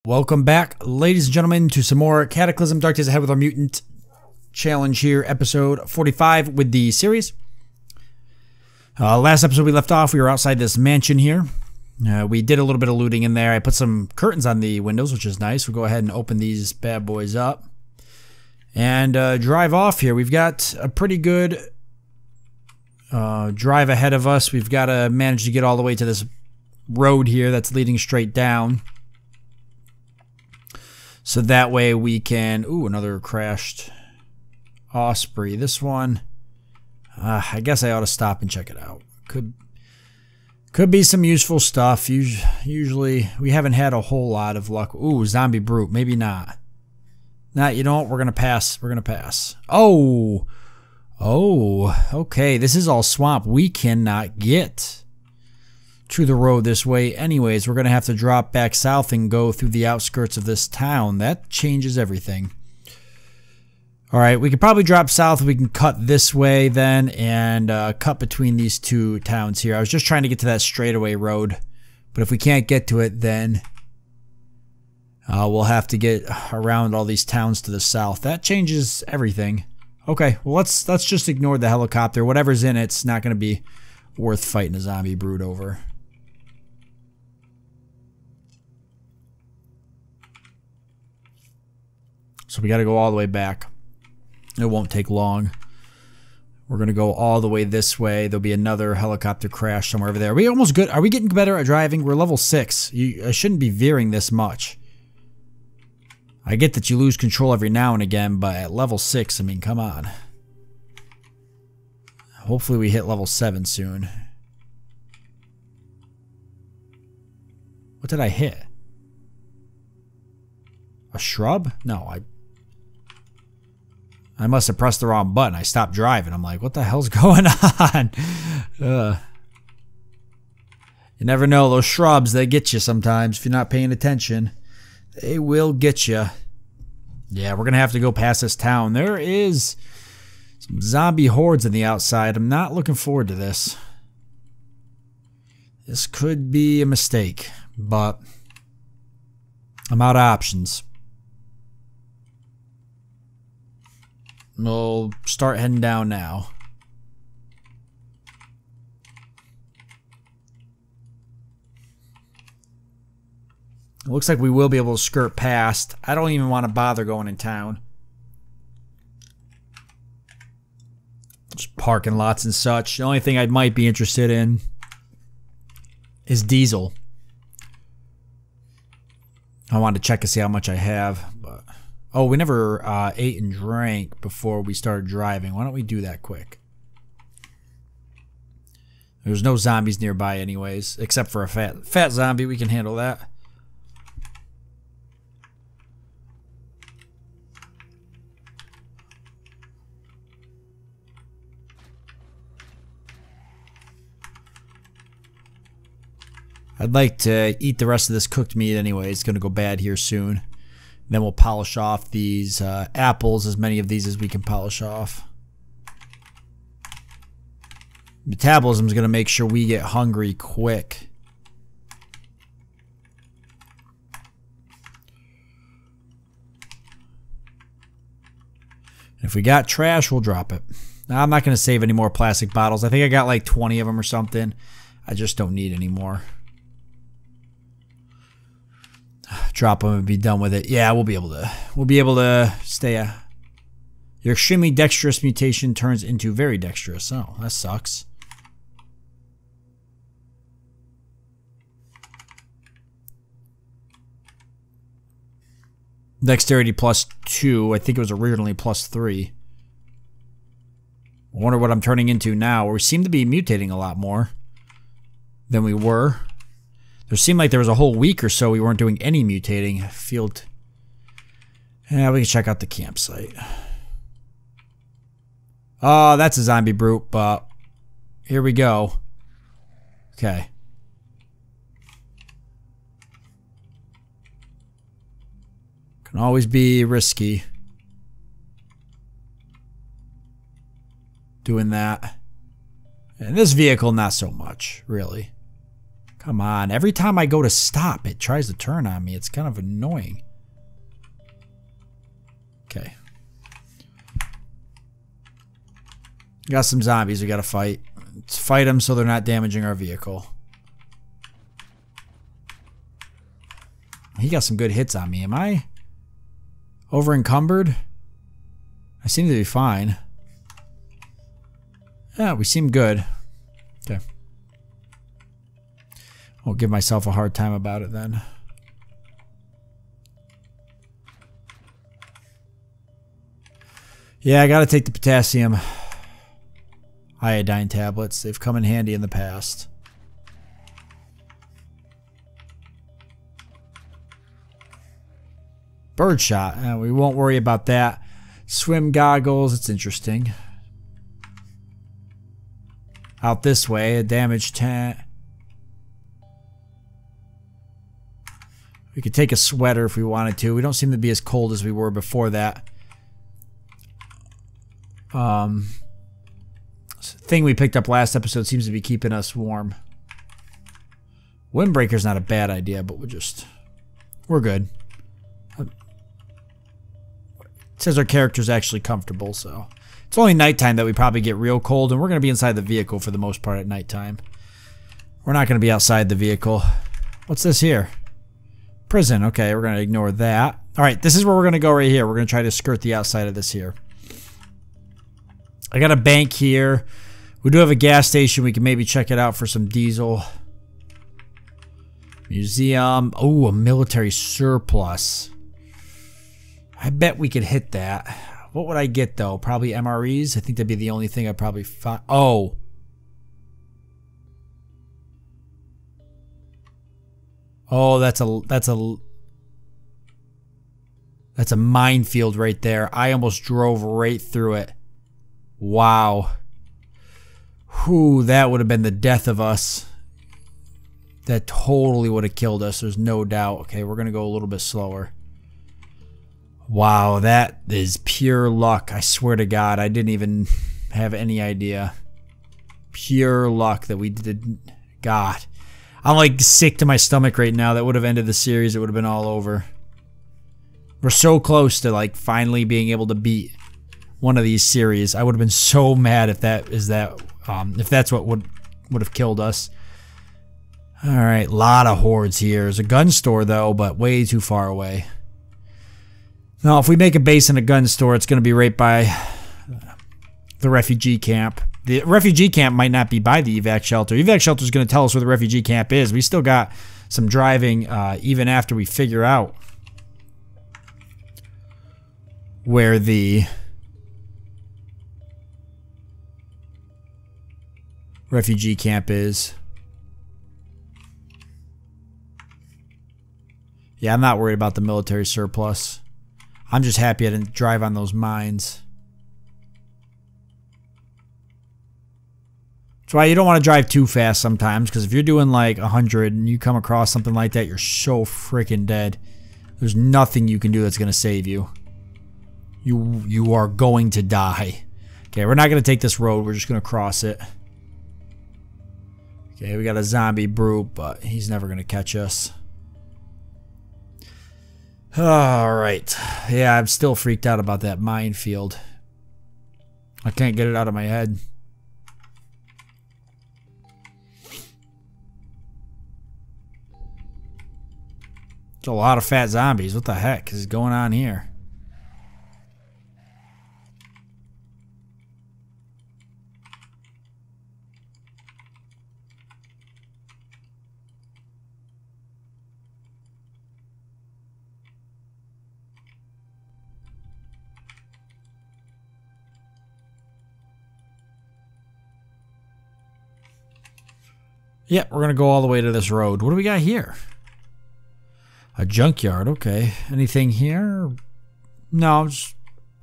Welcome back, ladies and gentlemen, to some more Cataclysm Dark Days Ahead with our Mutant challenge here, episode 45 with the series. Last episode we left off, we were outside this mansion here. We did a little bit of looting in there. I put some curtains on the windows, which is nice. We'll go ahead and open these bad boys up and drive off here. We've got a pretty good drive ahead of us. We've got to manage to get all the way to this road here that's leading straight down. So that way we can... Ooh, another crashed Osprey. This one, I guess I ought to stop and check it out. Could be some useful stuff. Usually, we haven't had a whole lot of luck. Ooh, zombie brute. Maybe not. Nah, you know what? We're going to pass. We're going to pass. Oh, okay. This is all swamp. We cannot get to the road this way anyways. We're going to have to drop back south and go through the outskirts of this town. That changes everything. Alright, we could probably drop south. We can cut this way then and cut between these two towns here. I was just trying to get to that straightaway road, but if we can't get to it, then we'll have to get around all these towns to the south. That changes everything. Okay, well let's just ignore the helicopter. Whatever's in it's not going to be worth fighting a zombie brute over. So we got to go all the way back. It won't take long. We're going to go all the way this way. There'll be another helicopter crash somewhere over there. Are we almost good? Are we getting better at driving? We're level 6. I shouldn't be veering this much. I get that you lose control every now and again, but at level 6, I mean, come on. Hopefully we hit level 7 soon. What did I hit? A shrub? No, I must have pressed the wrong button. I stopped driving. I'm like, what the hell's going on? You never know. Those shrubs, they get you sometimes if you're not paying attention. They will get you. Yeah, we're going to have to go past this town. There is some zombie hordes on the outside. I'm not looking forward to this. This could be a mistake, but I'm out of options. We'll start heading down now. It looks like we will be able to skirt past. I don't even want to bother going in town. Just parking lots and such. The only thing I might be interested in is diesel. I wanted to check to see how much I have, but... Oh, we never ate and drank before we started driving. Why don't we do that quick? There's no zombies nearby anyways, except for a fat zombie. We can handle that. I'd like to eat the rest of this cooked meat anyway. It's going to go bad here soon. Then we'll polish off these apples, as many of these as we can polish off. Metabolism is going to make sure we get hungry quick. If we got trash, we'll drop it. Now, I'm not going to save any more plastic bottles. I think I got like 20 of them or something. I just don't need any more. Drop them and be done with it. Yeah, we'll be able to stay. Your extremely dexterous mutation turns into very dexterous. Oh, that sucks. Dexterity +2. I think it was originally +3. I wonder what I'm turning into now. We seem to be mutating a lot more than we were. There seemed like there was a whole week or so we weren't doing any mutating. Field. Yeah, we can check out the campsite. Oh, that's a zombie brute, but here we go. Okay. Can always be risky doing that. And this vehicle, not so much, really. Come on. Every time I go to stop, it tries to turn on me. It's kind of annoying. Okay. Got some zombies we gotta fight. Let's fight them so they're not damaging our vehicle. He got some good hits on me. Am I over encumbered? I seem to be fine. Yeah, we seem good. Okay. I'll give myself a hard time about it then. Yeah, I gotta take the potassium iodine tablets. They've come in handy in the past. Birdshot. We won't worry about that. Swim goggles. It's interesting. Out this way, a damaged tent. We could take a sweater if we wanted to. We don't seem to be as cold as we were before that. Thing we picked up last episode seems to be keeping us warm. Windbreaker's not a bad idea, but we're good. It says our character's actually comfortable, so. It's only nighttime that we probably get real cold, and we're going to be inside the vehicle for the most part at nighttime. We're not going to be outside the vehicle. What's this here? Prison. Okay, we're going to ignore that. Alright, this is where we're going to go right here. We're going to try to skirt the outside of this here. I got a bank here. We do have a gas station. We can maybe check it out for some diesel. Museum. Oh, a military surplus. I bet we could hit that. What would I get though? Probably MREs. I think that'd be the only thing I'd probably find. Oh. Oh, that's a minefield right there. I almost drove right through it. Wow. Whew, that would have been the death of us. That totally would have killed us. There's no doubt. Okay, we're going to go a little bit slower. Wow, that is pure luck. I swear to God, I didn't even have any idea. Pure luck that we did. God. I'm like sick to my stomach right now. That would have ended the series. It would have been all over. We're so close to like finally being able to beat one of these series. I would have been so mad if if that's what would have killed us. All right, lot of hordes here. There's a gun store though, but way too far away. Now, if we make a base in a gun store, it's going to be right by the refugee camp. The refugee camp might not be by the evac shelter. Evac shelter is going to tell us where the refugee camp is. We still got some driving even after we figure out where the refugee camp is. Yeah, I'm not worried about the military surplus. I'm just happy I didn't drive on those mines. That's why you don't want to drive too fast sometimes, because if you're doing like 100 and you come across something like that, you're so freaking dead. There's nothing you can do that's going to save you. You are going to die. Okay, we're not going to take this road. We're just going to cross it. Okay, we got a zombie brute, but he's never going to catch us. Alright. Yeah, I'm still freaked out about that minefield. I can't get it out of my head. It's a lot of fat zombies. What the heck is going on here? Yeah, we're going to go all the way to this road. What do we got here? A junkyard, okay. Anything here? No, just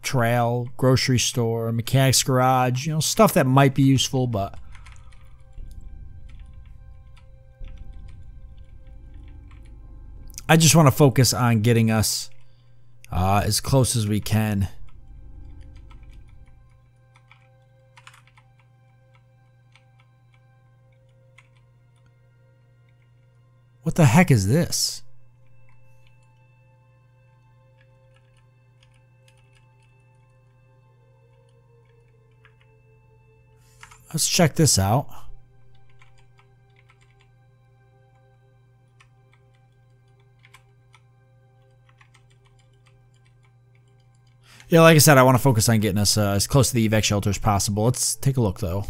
trail, grocery store, mechanic's garage, you know, stuff that might be useful, but I just want to focus on getting us as close as we can. What the heck is this? Let's check this out. Yeah, like I said, I want to focus on getting us as close to the evac shelter as possible. Let's take a look, though.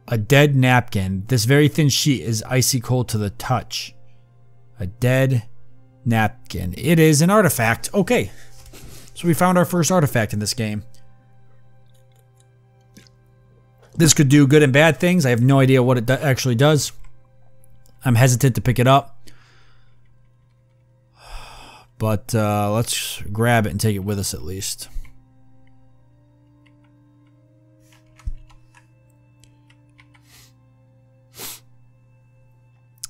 A dead napkin. This very thin sheet is icy cold to the touch. A dead napkin. It is an artifact. Okay. So we found our first artifact in this game. This could do good and bad things. I have no idea what it actually does. I'm hesitant to pick it up. But let's grab it and take it with us at least.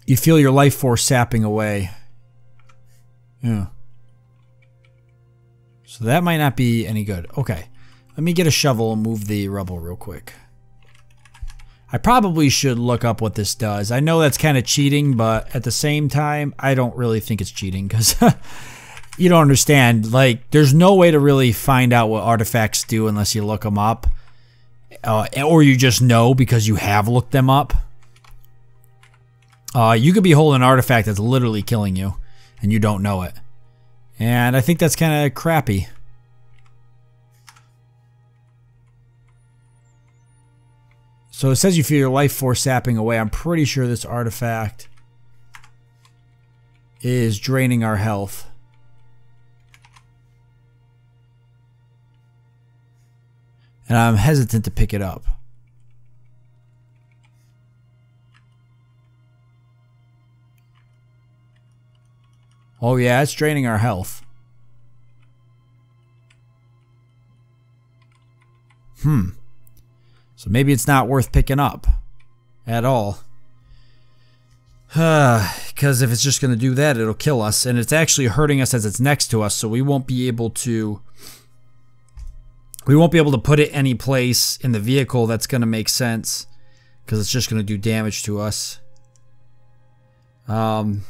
You feel your life force sapping away. Yeah. So that might not be any good. Okay. Let me get a shovel and move the rubble real quick. I probably should look up what this does. I know that's kind of cheating, but at the same time, I don't really think it's cheating because you don't understand. Like, there's no way to really find out what artifacts do unless you look them up. Or you just know because you have looked them up. You could be holding an artifact that's literally killing you, and you don't know it. And I think that's kind of crappy. So it says you feel your life force sapping away. I'm pretty sure this artifact is draining our health. And I'm hesitant to pick it up. Oh yeah, it's draining our health. So maybe it's not worth picking up at all. Because if it's just going to do that, it'll kill us. And it's actually hurting us as it's next to us, so we won't be able to... We won't be able to put it any place in the vehicle that's going to make sense. Because it's just going to do damage to us. I'm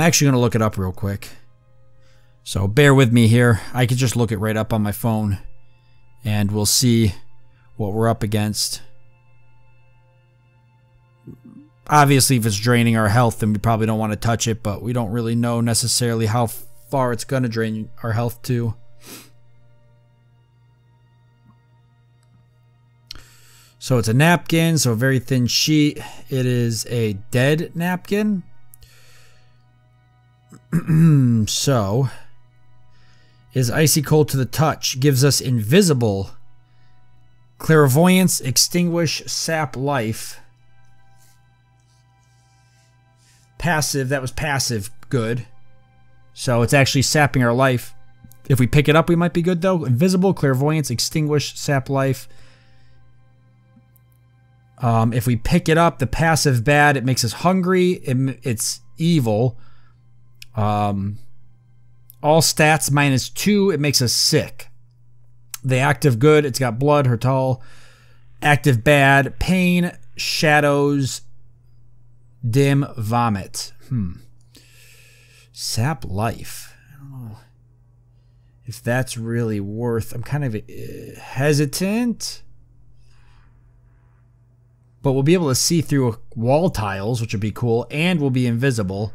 actually going to look it up real quick. So bear with me here. I could just look it right up on my phone. And we'll see what we're up against. Obviously, if it's draining our health, then we probably don't want to touch it. But we don't really know necessarily how far it's going to drain our health to. So it's a napkin, so a very thin sheet. It is a dead napkin. So, is icy cold to the touch. Gives us invisible. Clairvoyance, extinguish, sap life. Passive, that was passive, good. So it's actually sapping our life. If we pick it up, we might be good though. Invisible, clairvoyance, extinguish, sap life. If we pick it up, the passive bad, it makes us hungry. It's evil. All stats -2, it makes us sick. The active good, it's got blood, hertal. Active bad, pain, shadows, dim, vomit. Sap life. I don't know if that's really worth. I'm kind of hesitant. But we'll be able to see through wall tiles, which would be cool, and we'll be invisible.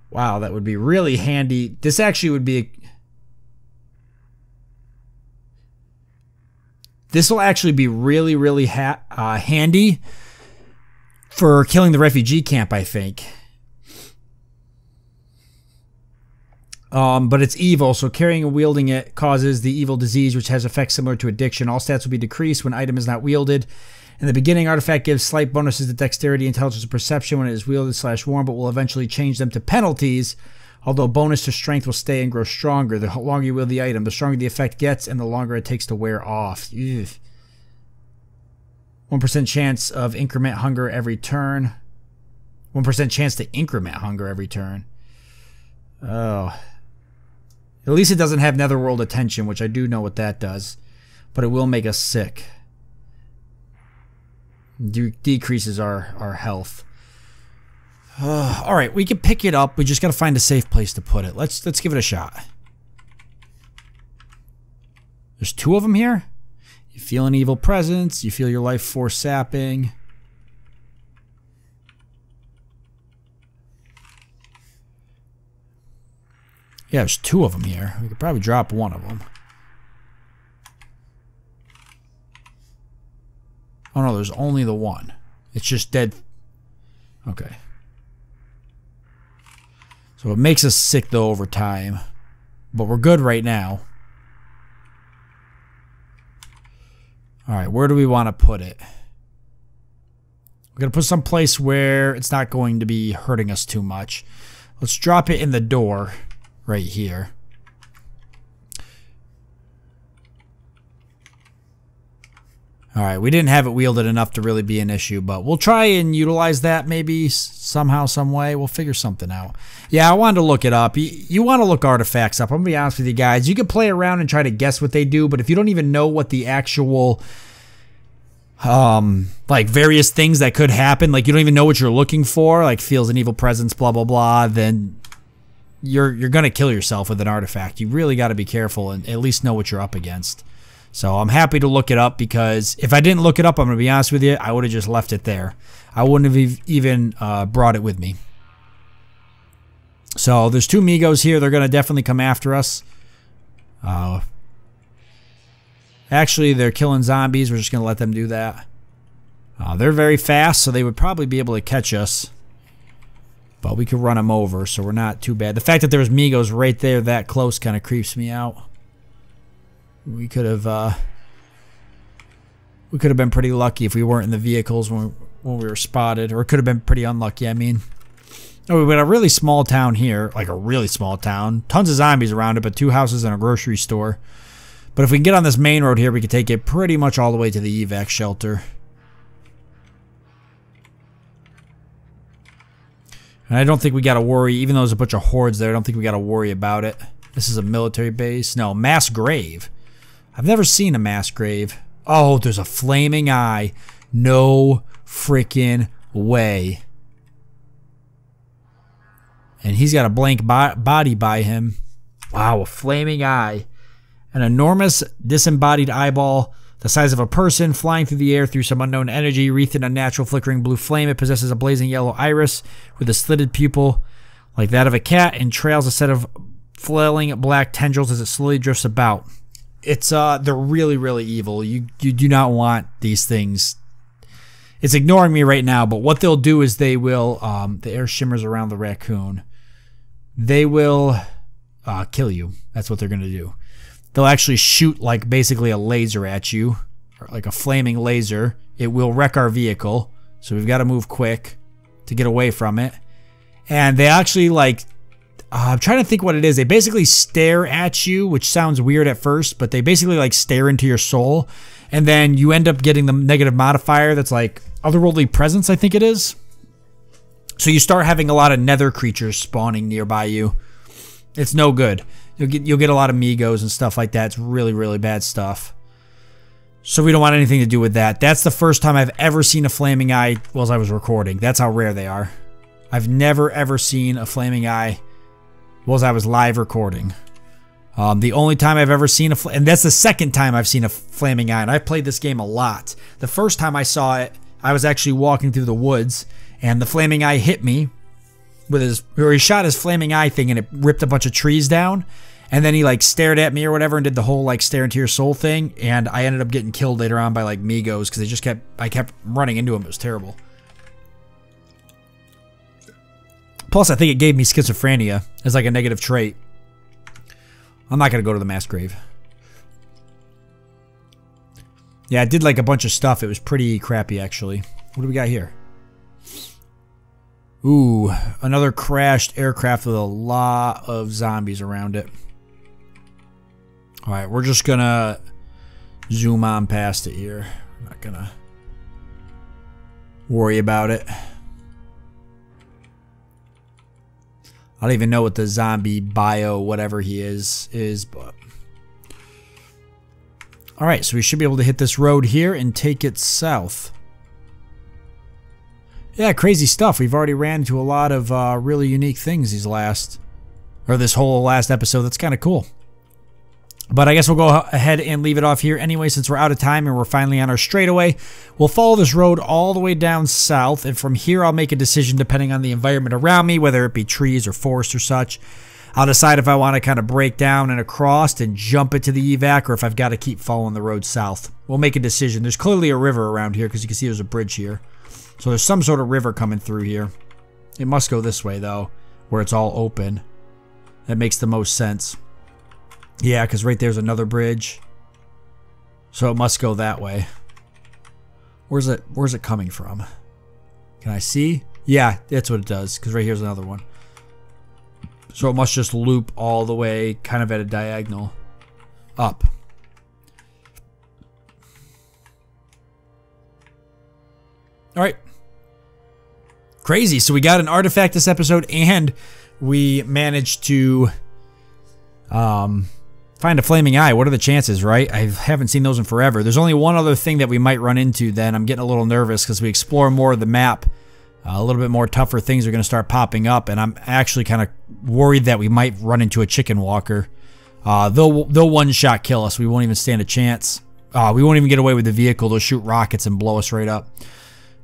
Wow, that would be really handy. This actually would be... This will actually be really, really handy for killing the refugee camp, I think. But it's evil, so carrying and wielding it causes the evil disease, which has effects similar to addiction. All stats will be decreased when item is not wielded. In the beginning, artifact gives slight bonuses to dexterity, intelligence, and perception when it is wielded / worn, but will eventually change them to penalties, although bonus to strength will stay and grow stronger. The longer you wield the item, the stronger the effect gets, and the longer it takes to wear off. Ugh. 1% chance of increment hunger every turn. 1% chance to increment hunger every turn. Oh. At least it doesn't have netherworld attention, which I do know what that does. but it will make us sick. Decreases our health. All right, we can pick it up. We just got to find a safe place to put it. Let's give it a shot. There's 2 of them here. You feel an evil presence. You feel your life force sapping. Yeah, there's 2 of them here. We could probably drop one of them. Oh no, there's only the one. It's just dead. Okay. So it makes us sick though over time. But we're good right now. Alright, where do we want to put it? We're going to put someplace where it's not going to be hurting us too much. Let's drop it in the door right here. Alright, we didn't have it wielded enough to really be an issue, but we'll try and utilize that maybe somehow, some way. We'll figure something out. Yeah, I wanted to look it up. You want to look artifacts up. I'm going to be honest with you guys. You can play around and try to guess what they do, but if you don't even know what the actual, like various things that could happen, like you don't even know what you're looking for, like feels an evil presence, blah, blah, blah, then you're going to kill yourself with an artifact. You really got to be careful and at least know what you're up against. So I'm happy to look it up because if I didn't look it up, I'm going to be honest with you, I would have just left it there. I wouldn't have even brought it with me. So there's 2 Migos here. They're going to definitely come after us. Actually, they're killing zombies. We're just going to let them do that. They're very fast, so they would probably be able to catch us. But we could run them over, so we're not too bad. The fact that there's Migos right there that close kind of creeps me out. We could have been pretty lucky if we weren't in the vehicles when we were spotted, or it could have been pretty unlucky. I mean, oh, we got a really small town here, like a really small town. Tons of zombies around it, but 2 houses and a grocery store. But if we can get on this main road here, we can take it pretty much all the way to the evac shelter. And I don't think we got to worry, even though there's a bunch of hordes there, I don't think we got to worry about it. This is a military base. No, mass grave. I've never seen a mass grave. Oh, there's a flaming eye. No freaking way. And he's got a blank body by him. Wow, a flaming eye. An enormous disembodied eyeball the size of a person flying through the air through some unknown energy, wreathed in a natural flickering blue flame. It possesses a blazing yellow iris with a slitted pupil like that of a cat and trails a set of flailing black tendrils as it slowly drifts about. It's they're really, really evil. You do not want these things. It's ignoring me right now, but what they'll do is they will, the air shimmers around the raccoon. They will kill you. That's what they're going to do. They'll actually shoot like basically a laser at you, or like a flaming laser. It will wreck our vehicle, so we've got to move quick to get away from it. And they actually like, I'm trying to think what it is. They basically stare at you, which sounds weird at first, but they basically like stare into your soul. And then you end up getting the negative modifier that's like otherworldly presence, I think it is. So you start having a lot of nether creatures spawning nearby you. It's no good. You'll get a lot of Migos and stuff like that. It's really, really bad stuff. So we don't want anything to do with that. That's the first time I've ever seen a flaming eye while I was recording. That's how rare they are. I've never ever seen a flaming eye while I was live recording. The only time I've ever seen and that's the second time I've seen a flaming eye, and I've played this game a lot. The first time I saw it, I was actually walking through the woods, and the flaming eye hit me with he shot his flaming eye thing, and it ripped a bunch of trees down, and then he like stared at me or whatever and did the whole like stare into your soul thing, and I ended up getting killed later on by like Migos because I kept running into him. It was terrible. Plus, I think it gave me schizophrenia as like a negative trait. I'm not going to go to the mass grave. Yeah, I did like a bunch of stuff. It was pretty crappy, actually. What do we got here? Ooh, another crashed aircraft with a lot of zombies around it. Alright, we're just going to zoom on past it here. I'm not going to worry about it. I don't even know what the zombie bio whatever he is, but All right, so we should be able to hit this road here and take it south. Yeah, crazy stuff. We've already ran into a lot of really unique things this whole last episode. That's kind of cool. But I guess we'll go ahead and leave it off here anyway, since we're out of time and we're finally on our straightaway. We'll follow this road all the way down south, and from here I'll make a decision depending on the environment around me, whether it be trees or forest or such. I'll decide if I want to kind of break down and across and jump it to the evac, or if I've got to keep following the road south. We'll make a decision. There's clearly a river around here because you can see there's a bridge here. So there's some sort of river coming through here. It must go this way though, where it's all open. That makes the most sense. Yeah, because right there's another bridge. So it must go that way. Where's it coming from? Can I see? Yeah, that's what it does, because right here's another one. So it must just loop all the way, kind of at a diagonal, up. All right. Crazy. So we got an artifact this episode, and we managed to find a flaming eye. What are the chances, right? I haven't seen those in forever. There's only one other thing that we might run into then. I'm getting a little nervous because we explore more of the map. A little bit more tougher things are going to start popping up, and I'm actually kind of worried that we might run into a chicken walker. They'll one-shot kill us. We won't even stand a chance. We won't even get away with the vehicle. They'll shoot rockets and blow us right up.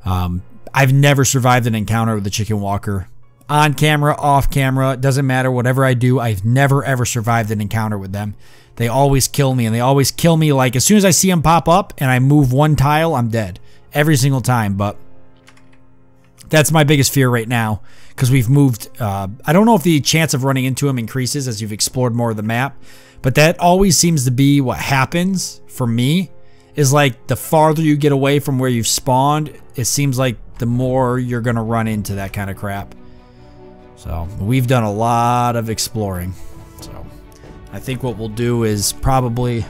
I've never survived an encounter with a chicken walker. On camera, off camera, it doesn't matter. Whatever I do, I've never ever survived an encounter with them. They always kill me, and they always kill me like as soon as I see them pop up and I move one tile, I'm dead. Every single time, but that's my biggest fear right now because we've moved. I don't know if the chance of running into them increases as you've explored more of the map, but that always seems to be what happens for me, is like the farther you get away from where you've spawned, it seems like the more you're going to run into that kind of crap. So we've done a lot of exploring. So I think what we'll do is probably,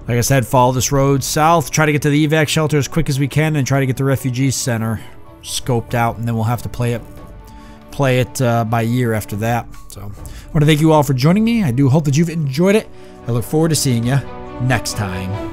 like I said, follow this road south, try to get to the evac shelter as quick as we can, and try to get the refugee center scoped out, and then we'll have to play it by year after that. So I want to thank you all for joining me. I do hope that you've enjoyed it. I look forward to seeing you next time.